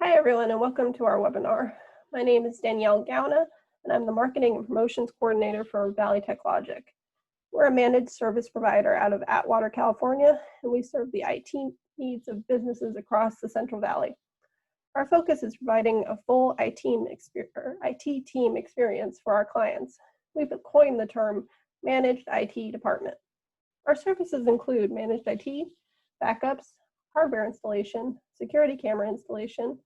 Hi everyone and welcome to our webinar. My name is Danielle Gauna and I'm the Marketing and Promotions Coordinator for Valley Tech Logic. We're a managed service provider out of Atwater, California, and we serve the IT needs of businesses across the Central Valley. Our focus is providing a full IT team experience for our clients. We've coined the term Managed IT Department. Our services include managed IT, backups, hardware installation, security camera installation,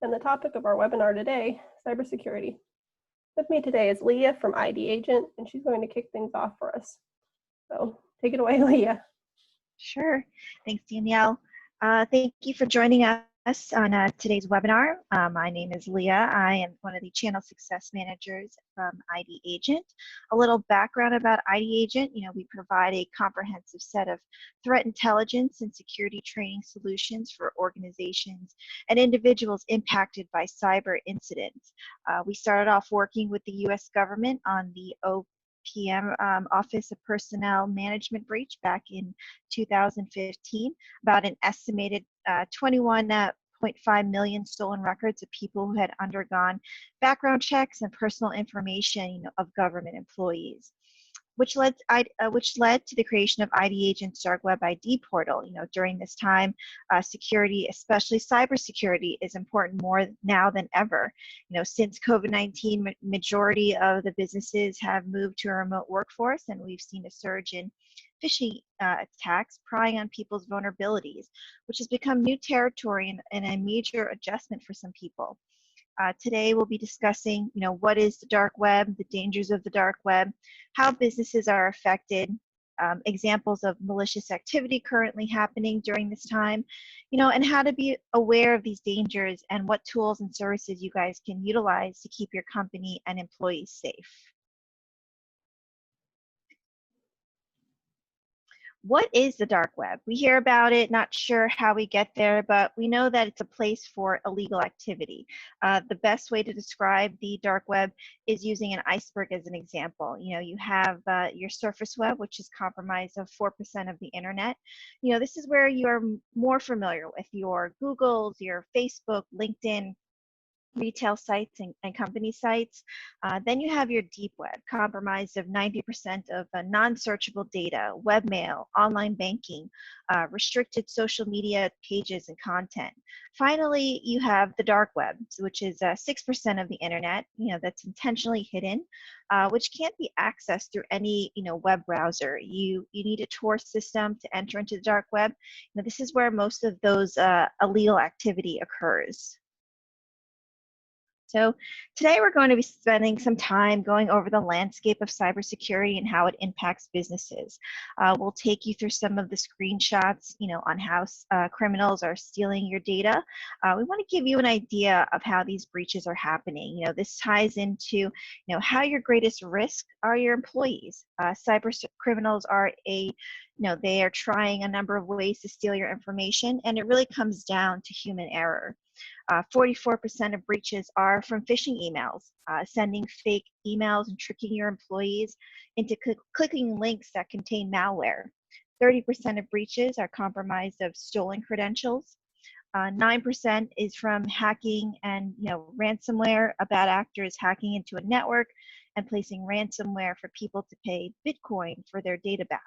and the topic of our webinar today, cybersecurity. With me today is Leah from ID Agent, and she's going to kick things off for us. So take it away, Leah. Sure. Thanks, Danielle. Thank you for joining us on today's webinar. My name is Leah. I am one of the Channel Success Managers from ID Agent. A little background about ID Agent. We provide a comprehensive set of threat intelligence and security training solutions for organizations and individuals impacted by cyber incidents. We started off working with the U.S. government on the OPM Office of Personnel Management breach back in 2015, about an estimated 21.5 million stolen records of people who had undergone background checks and personal information of government employees, which led to the creation of ID Agent's Dark Web ID portal. During this time, security, especially cybersecurity, is important more now than ever. Since COVID-19, majority of the businesses have moved to a remote workforce, and we've seen a surge in phishing attacks prying on people's vulnerabilities, which has become new territory and a major adjustment for some people. Today we'll be discussing, what is the dark web, the dangers of the dark web, how businesses are affected, examples of malicious activity currently happening during this time, and how to be aware of these dangers and what tools and services you guys can utilize to keep your company and employees safe. What is the dark web? We hear about it, not sure how we get there, but we know that it's a place for illegal activity. The best way to describe the dark web is using an iceberg as an example. You have your surface web, which is comprised of 4% of the internet. This is where you are more familiar with your Googles, your Facebook, LinkedIn, retail sites and company sites. Then you have your deep web, comprised of 90% of non-searchable data, webmail, online banking, restricted social media pages and content. Finally, you have the dark web, which is 6% of the internet, that's intentionally hidden, which can't be accessed through any web browser. You need a Tor system to enter into the dark web. This is where most of those illegal activity occurs. So today we're going to be spending some time going over the landscape of cybersecurity and how it impacts businesses. We'll take you through some of the screenshots, on how criminals are stealing your data. We want to give you an idea of how these breaches are happening. This ties into, how your greatest risk are your employees. Cyber criminals are they are trying a number of ways to steal your information, and it really comes down to human error. 44% of breaches are from phishing emails, sending fake emails and tricking your employees into clicking links that contain malware. 30% of breaches are comprised of stolen credentials. 9% is from hacking and ransomware. A bad actor is hacking into a network and placing ransomware for people to pay Bitcoin for their data back.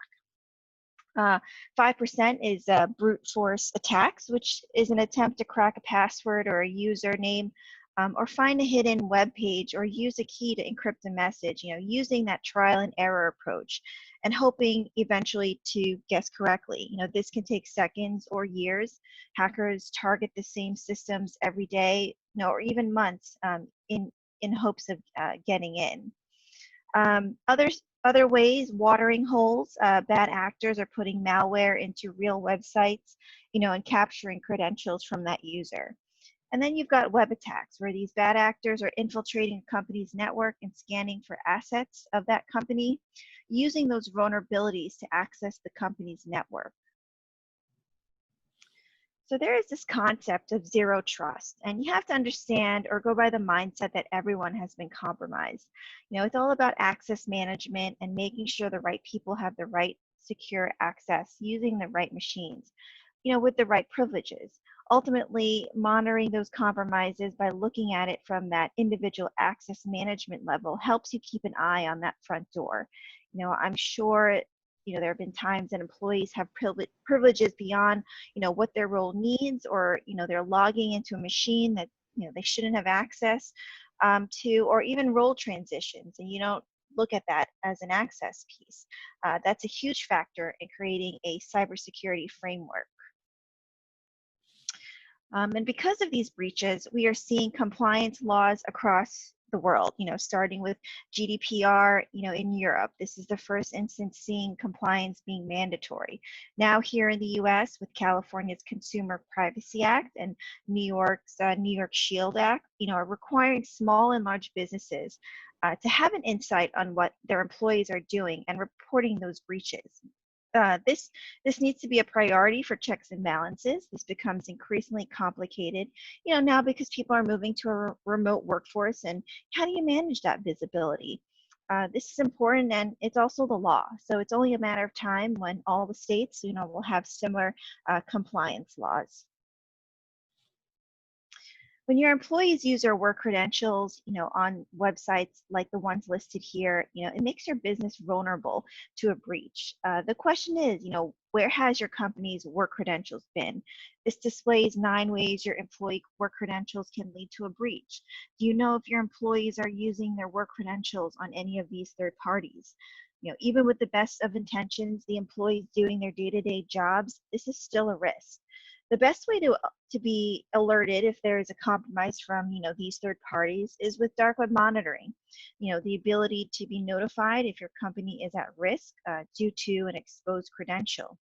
5% is brute force attacks, which is an attempt to crack a password or a username, or find a hidden web page or use a key to encrypt a message, using that trial and error approach and hoping eventually to guess correctly. This can take seconds or years. Hackers target the same systems every day, or even months in hopes of getting in. Other ways, watering holes. Bad actors are putting malware into real websites, and capturing credentials from that user. And then you've got web attacks, where these bad actors are infiltrating a company's network and scanning for assets of that company, using those vulnerabilities to access the company's network. So there is this concept of zero trust, and you have to understand or go by the mindset that everyone has been compromised. It's all about access management and making sure the right people have the right secure access using the right machines, with the right privileges. Ultimately, monitoring those compromises by looking at it from that individual access management level helps you keep an eye on that front door. I'm sure there have been times that employees have privileges beyond what their role needs, or they're logging into a machine that they shouldn't have access to, or even role transitions, and you don't look at that as an access piece. That's a huge factor in creating a cybersecurity framework. And because of these breaches, we are seeing compliance laws across the world, starting with GDPR, in Europe. This is the first instance seeing compliance being mandatory. Now here in the US with California's Consumer Privacy Act and New York's New York Shield Act, are requiring small and large businesses to have an insight on what their employees are doing and reporting those breaches. This needs to be a priority for checks and balances. This becomes increasingly complicated, now because people are moving to a remote workforce, and how do you manage that visibility? This is important, and it's also the law. So it's only a matter of time when all the states, will have similar compliance laws. When your employees use their work credentials, on websites like the ones listed here, it makes your business vulnerable to a breach. The question is, where has your company's work credentials been? This displays 9 ways your employee work credentials can lead to a breach. Do you know if your employees are using their work credentials on any of these third parties? Even with the best of intentions, the employees doing their day-to-day jobs, this is still a risk. The best way to be alerted if there is a compromise from these third parties is with dark web monitoring. The ability to be notified if your company is at risk due to an exposed credential.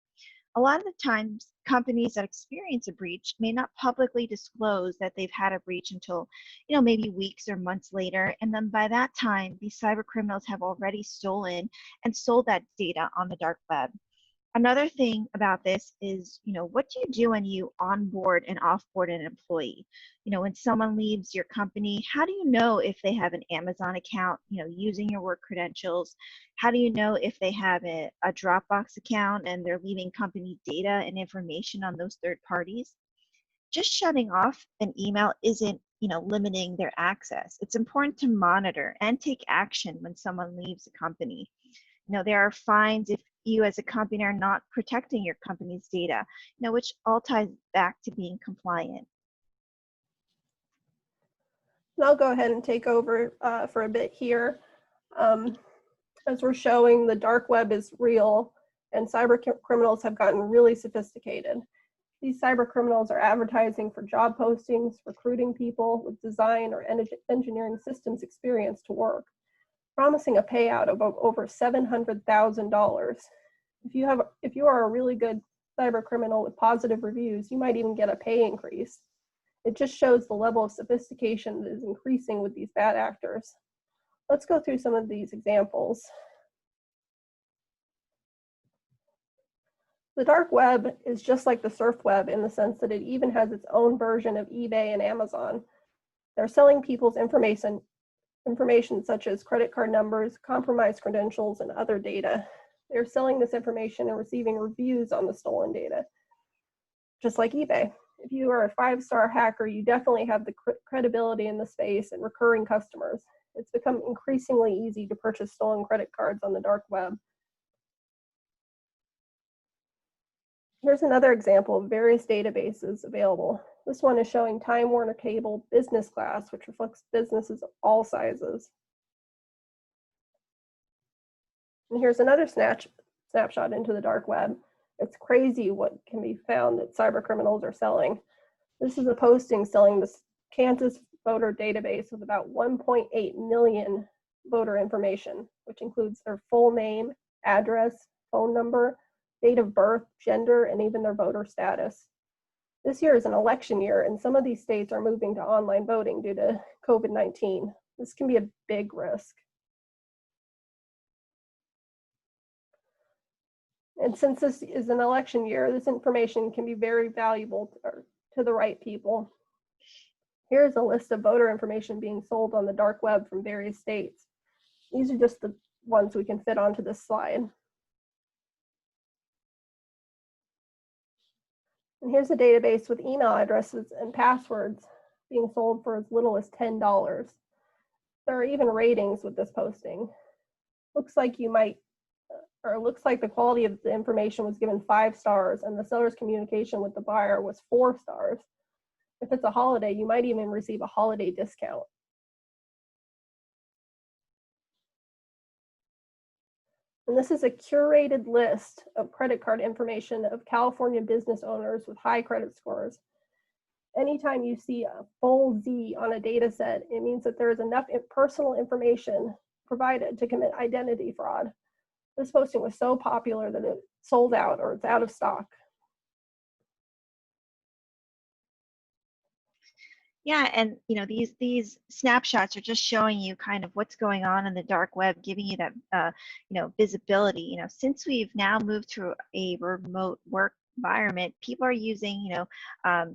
A lot of the times, companies that experience a breach may not publicly disclose that they've had a breach until maybe weeks or months later, and then by that time, these cyber criminals have already stolen and sold that data on the dark web. Another thing about this is, what do you do when you onboard and offboard an employee? When someone leaves your company, how do you know if they have an Amazon account, using your work credentials? How do you know if they have a Dropbox account and they're leaving company data and information on those third parties? Just shutting off an email isn't, limiting their access. It's important to monitor and take action when someone leaves the company. There are fines if you as a company are not protecting your company's data, which all ties back to being compliant. And I'll go ahead and take over for a bit here. As we're showing, the dark web is real, and cyber criminals have gotten really sophisticated. These cyber criminals are advertising for job postings, recruiting people with design or engineering systems experience to work, promising a payout of over $700,000. If you are a really good cyber criminal with positive reviews, you might even get a pay increase. It just shows the level of sophistication that is increasing with these bad actors. Let's go through some of these examples. The dark web is just like the surf web in the sense that it even has its own version of eBay and Amazon. They're selling people's information such as credit card numbers, compromised credentials, and other data. They're selling this information and receiving reviews on the stolen data, just like eBay. If you are a 5-star hacker, you definitely have the credibility in the space and recurring customers. It's become increasingly easy to purchase stolen credit cards on the dark web. Here's another example of various databases available. This one is showing Time Warner Cable Business Class, which reflects businesses of all sizes. And here's another snapshot into the dark web. It's crazy what can be found that cyber criminals are selling. This is a posting selling the Kansas voter database with about 1.8 million voter information, which includes their full name, address, phone number, date of birth, gender, and even their voter status. This year is an election year, and some of these states are moving to online voting due to COVID-19. This can be a big risk. And since this is an election year, this information can be very valuable to the right people. Here's a list of voter information being sold on the dark web from various states. These are just the ones we can fit onto this slide. And here's a database with email addresses and passwords being sold for as little as $10. There are even ratings with this posting. Looks like looks like the quality of the information was given 5 stars and the seller's communication with the buyer was 4 stars. If it's a holiday, you might even receive a holiday discount. And this is a curated list of credit card information of California business owners with high credit scores. Anytime you see a full Z on a data set, it means that there is enough personal information provided to commit identity fraud. This posting was so popular that it sold out or it's out of stock. Yeah, and these snapshots are just showing you kind of what's going on in the dark web, giving you that visibility. Since we've now moved to a remote work environment, people are using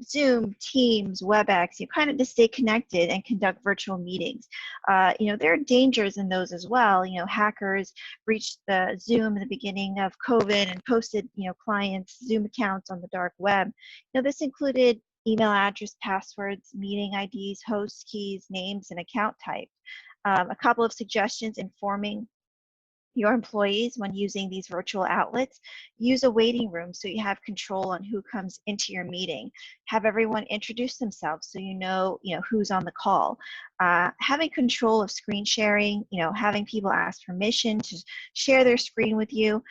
Zoom, Teams, WebEx, kind of to stay connected and conduct virtual meetings. There are dangers in those as well. Hackers breached the Zoom in the beginning of COVID and posted clients' Zoom accounts on the dark web. This included email address, passwords, meeting IDs, host keys, names, and account type. A couple of suggestions: informing your employees when using these virtual outlets. Use a waiting room so you have control on who comes into your meeting. Have everyone introduce themselves so you know who's on the call. Having control of screen sharing, having people ask permission to share their screen with you.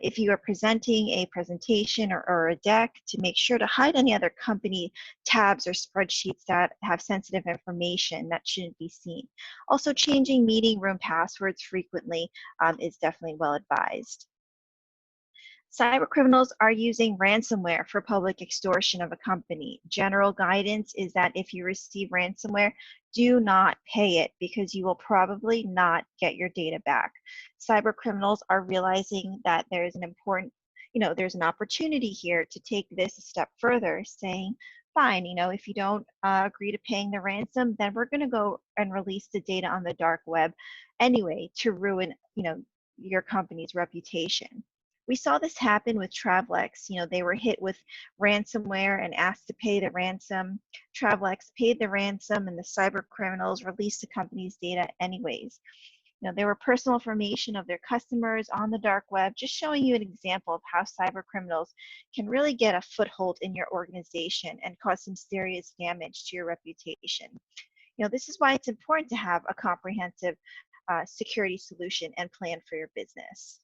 If you are presenting a presentation or a deck, to make sure to hide any other company tabs or spreadsheets that have sensitive information that shouldn't be seen. Also, changing meeting room passwords frequently is definitely well advised. Cyber criminals are using ransomware for public extortion of a company. General guidance is that if you receive ransomware, do not pay it because you will probably not get your data back. Cyber criminals are realizing that there's there's an opportunity here to take this a step further, saying, fine, if you don't agree to paying the ransom, then we're going to go and release the data on the dark web anyway to ruin, your company's reputation. We saw this happen with Travelex. They were hit with ransomware and asked to pay the ransom. Travelex paid the ransom and the cyber criminals released the company's data anyways. There were personal information of their customers on the dark web, just showing you an example of how cyber criminals can really get a foothold in your organization and cause some serious damage to your reputation. This is why it's important to have a comprehensive security solution and plan for your business.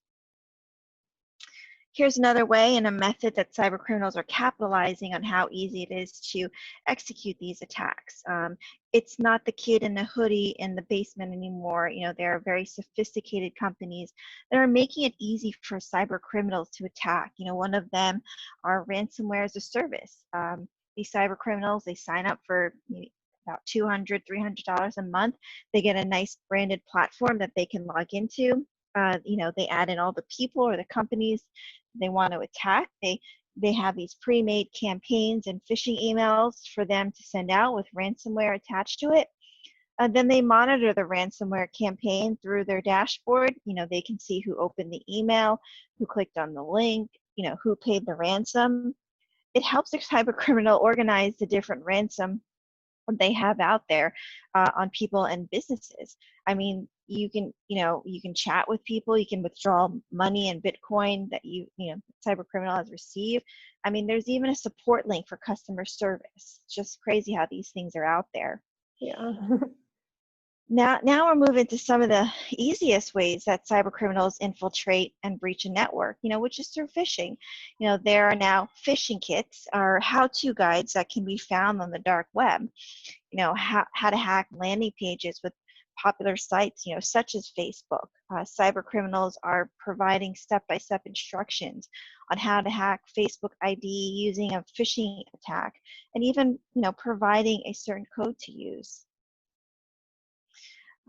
Here's another way and a method that cyber criminals are capitalizing on how easy it is to execute these attacks. It's not the kid in the hoodie in the basement anymore. There are very sophisticated companies that are making it easy for cyber criminals to attack. One of them are ransomware as a service. These cyber criminals, they sign up for about $200, $300 a month. They get a nice branded platform that they can log into. They add in all the people or the companies they want to attack. They have these pre-made campaigns and phishing emails for them to send out with ransomware attached to it. Then they monitor the ransomware campaign through their dashboard. They can see who opened the email, who clicked on the link, who paid the ransom. It helps the cyber criminal organize the different ransom they have out there on people and businesses. I mean, you can chat with people, you can withdraw money and Bitcoin that cyber criminal has received. I mean, there's even a support link for customer service. It's just crazy how these things are out there. Yeah. Now we're moving to some of the easiest ways that cyber criminals infiltrate and breach a network, which is through phishing. There are now phishing kits or how-to guides that can be found on the dark web. How to hack landing pages with popular sites, such as Facebook. Cyber criminals are providing step-by-step instructions on how to hack Facebook ID using a phishing attack, and even, providing a certain code to use.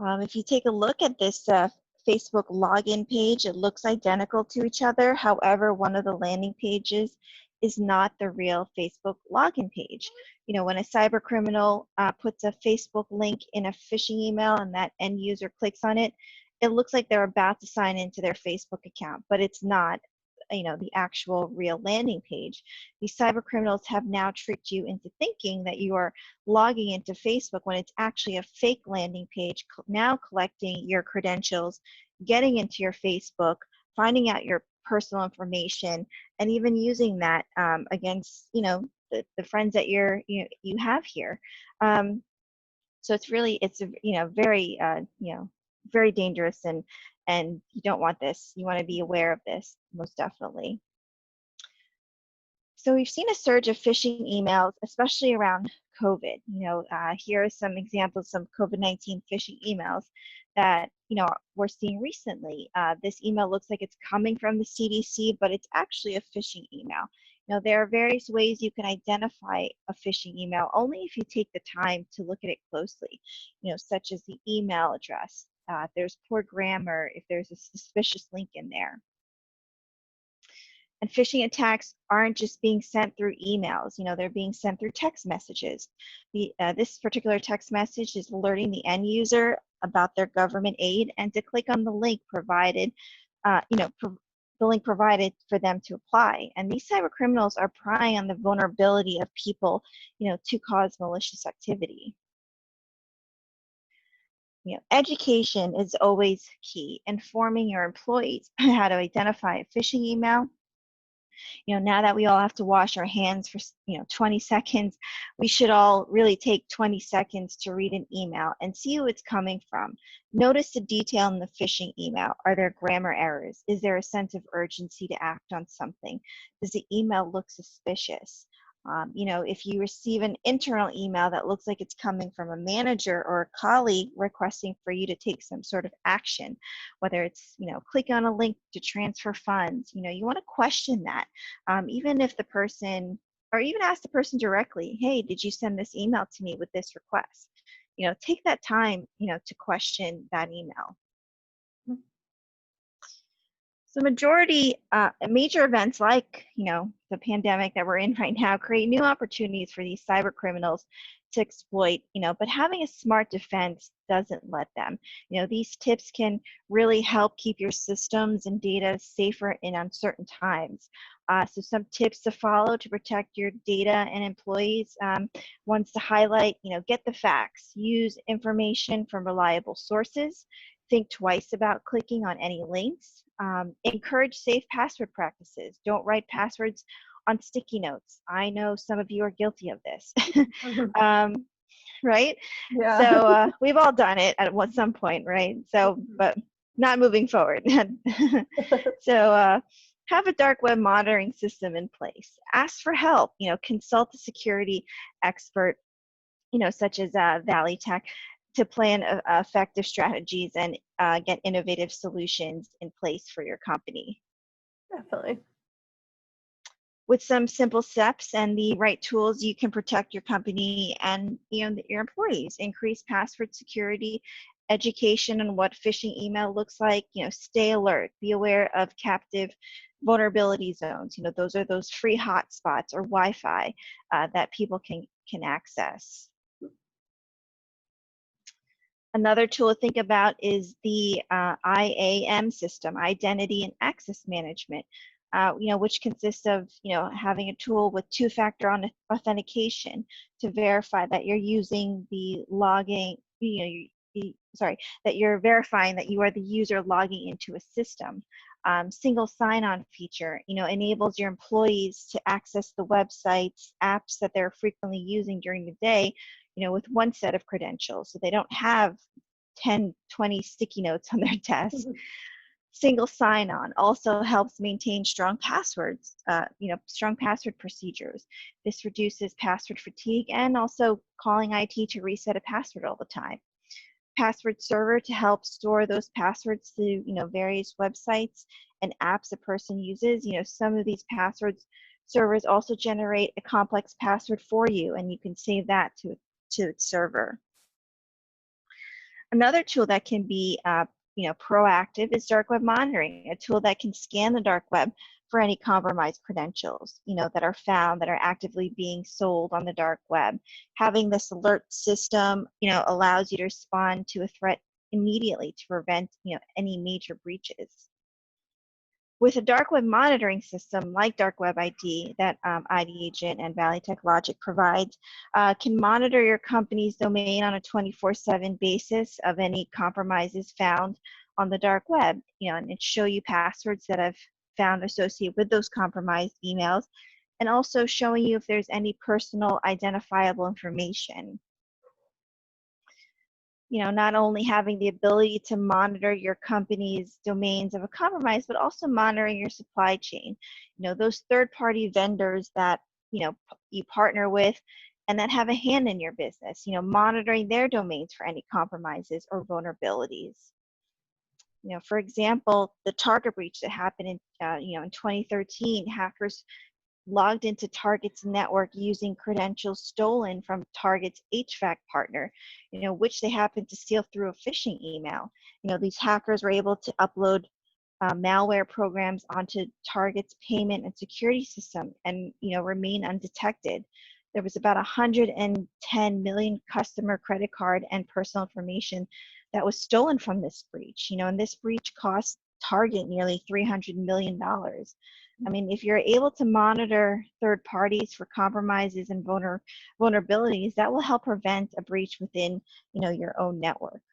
If you take a look at this Facebook login page, it looks identical to each other. However, one of the landing pages is not the real Facebook login page. When a cyber criminal puts a Facebook link in a phishing email and that end user clicks on it, it looks like they're about to sign into their Facebook account, but it's not. the actual real landing page. These cyber criminals have now tricked you into thinking that you are logging into Facebook when it's actually a fake landing page, now collecting your credentials, getting into your Facebook, finding out your personal information, and even using that against the friends that you have here. So it's very very dangerous, and you don't want this. You want to be aware of this, most definitely. So we've seen a surge of phishing emails, especially around COVID. Here are some examples of some COVID-19 phishing emails that we're seeing recently. This email looks like it's coming from the CDC, but it's actually a phishing email. There are various ways you can identify a phishing email only if you take the time to look at it closely, such as the email address, if there's poor grammar, if there's a suspicious link in there. And phishing attacks aren't just being sent through emails, they're being sent through text messages. This particular text message is alerting the end user about their government aid and to click on the link provided, the link provided for them to apply. And these cyber criminals are prying on the vulnerability of people, to cause malicious activity. Education is always key. Informing your employees how to identify a phishing email. Now that we all have to wash our hands for 20 seconds, we should all really take 20 seconds to read an email and see who it's coming from. Notice the detail in the phishing email. Are there grammar errors? Is there a sense of urgency to act on something? Does the email look suspicious? If you receive an internal email that looks like it's coming from a manager or a colleague requesting for you to take some sort of action, whether it's, click on a link to transfer funds, you want to question that. Even if the person, or even ask the person directly, hey, did you send this email to me with this request? Take that time, to question that email. So major events like, the pandemic that we're in right now create new opportunities for these cyber criminals to exploit, but having a smart defense doesn't let them. These tips can really help keep your systems and data safer in uncertain times. So some tips to follow to protect your data and employees, ones to highlight, get the facts, use information from reliable sources, think twice about clicking on any links. Encourage safe password practices. Don't write passwords on sticky notes. I know some of you are guilty of this, right? Yeah. So we've all done it at some point, right? So, but not moving forward. So have a dark web monitoring system in place. Ask for help. Consult a security expert, such as Valley Tech, to plan effective strategies and get innovative solutions in place for your company. Definitely. With some simple steps and the right tools, you can protect your company and your employees. Increase password security, education on what phishing email looks like. Stay alert. Be aware of captive vulnerability zones. Those are those free hotspots or Wi-Fi that people can access. Another tool to think about is the IAM system, Identity and Access Management, which consists of, having a tool with two-factor authentication to verify that you're using the logging, that you're verifying that you are the user logging into a system. Single sign-on feature, enables your employees to access the websites, apps that they're frequently using during the day, with one set of credentials, so they don't have 10, 20 sticky notes on their desk. Single sign-on also helps maintain strong passwords, strong password procedures. This reduces password fatigue and also calling IT to reset a password all the time. Password server to help store those passwords to, various websites and apps a person uses. Some of these passwords servers also generate a complex password for you, and you can save that to its server. Another tool that can be proactive is dark web monitoring, a tool that can scan the dark web for any compromised credentials, that are found that are actively being sold on the dark web. Having this alert system, allows you to respond to a threat immediately to prevent, any major breaches. With a dark web monitoring system like Dark Web ID that ID Agent and Valley Tech Logic provides, can monitor your company's domain on a 24/7 basis of any compromises found on the dark web, and it show you passwords that I've found associated with those compromised emails, and also showing you if there's any personal identifiable information. Not only having the ability to monitor your company's domains of a compromise, but also monitoring your supply chain. Those third-party vendors that, you partner with and that have a hand in your business, monitoring their domains for any compromises or vulnerabilities. For example, the Target breach that happened in 2013, hackers logged into Target's network using credentials stolen from Target's HVAC partner, which they happened to steal through a phishing email. These hackers were able to upload malware programs onto Target's payment and security system and, remain undetected. There was about 110 million customer credit card and personal information that was stolen from this breach, and this breach cost Target nearly $300 million. I mean, if you're able to monitor third parties for compromises and vulnerabilities, that will help prevent a breach within, your own network.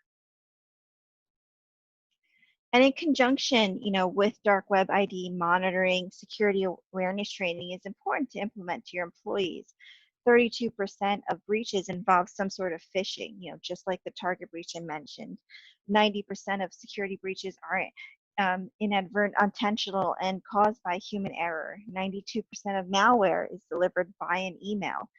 And in conjunction, with Dark Web ID monitoring, security awareness training is important to implement to your employees. 32% of breaches involve some sort of phishing, just like the Target breach I mentioned. 90% of security breaches are inadvertent, unintentional, and caused by human error. 92% of malware is delivered by an email.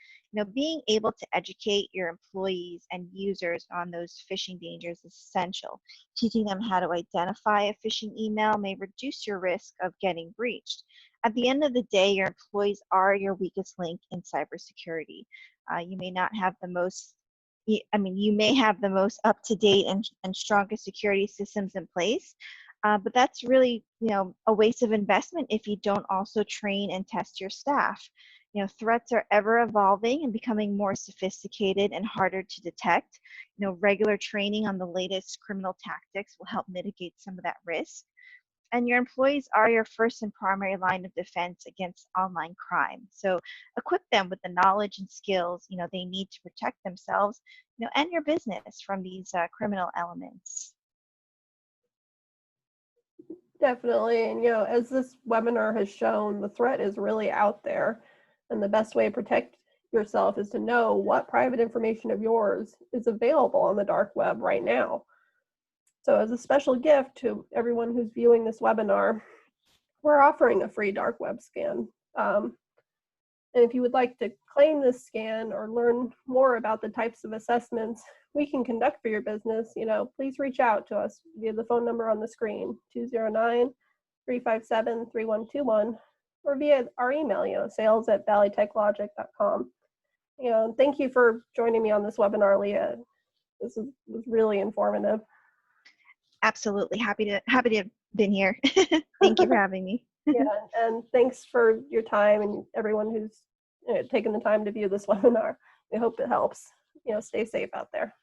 Being able to educate your employees and users on those phishing dangers is essential. Teaching them how to identify a phishing email may reduce your risk of getting breached. At the end of the day, your employees are your weakest link in cybersecurity. You may not have the most you may have the most up-to-date and strongest security systems in place, but that's really, a waste of investment if you don't also train and test your staff. Threats are ever evolving and becoming more sophisticated and harder to detect. Regular training on the latest criminal tactics will help mitigate some of that risk. And your employees are your first and primary line of defense against online crime. So equip them with the knowledge and skills, they need to protect themselves, and your business from these criminal elements. Definitely. And, as this webinar has shown, the threat is really out there. And the best way to protect yourself is to know what private information of yours is available on the dark web right now. So as a special gift to everyone who's viewing this webinar, we're offering a free dark web scan. And if you would like to claim this scan or learn more about the types of assessments we can conduct for your business, please reach out to us via the phone number on the screen, 209-357-3121, or via our email, sales@valleytechlogic.com. Thank you for joining me on this webinar, Leah. This was really informative. Absolutely. Happy to have been here. Thank you for having me. Yeah, and thanks for your time and everyone who's taken the time to view this webinar. We hope it helps. Stay safe out there.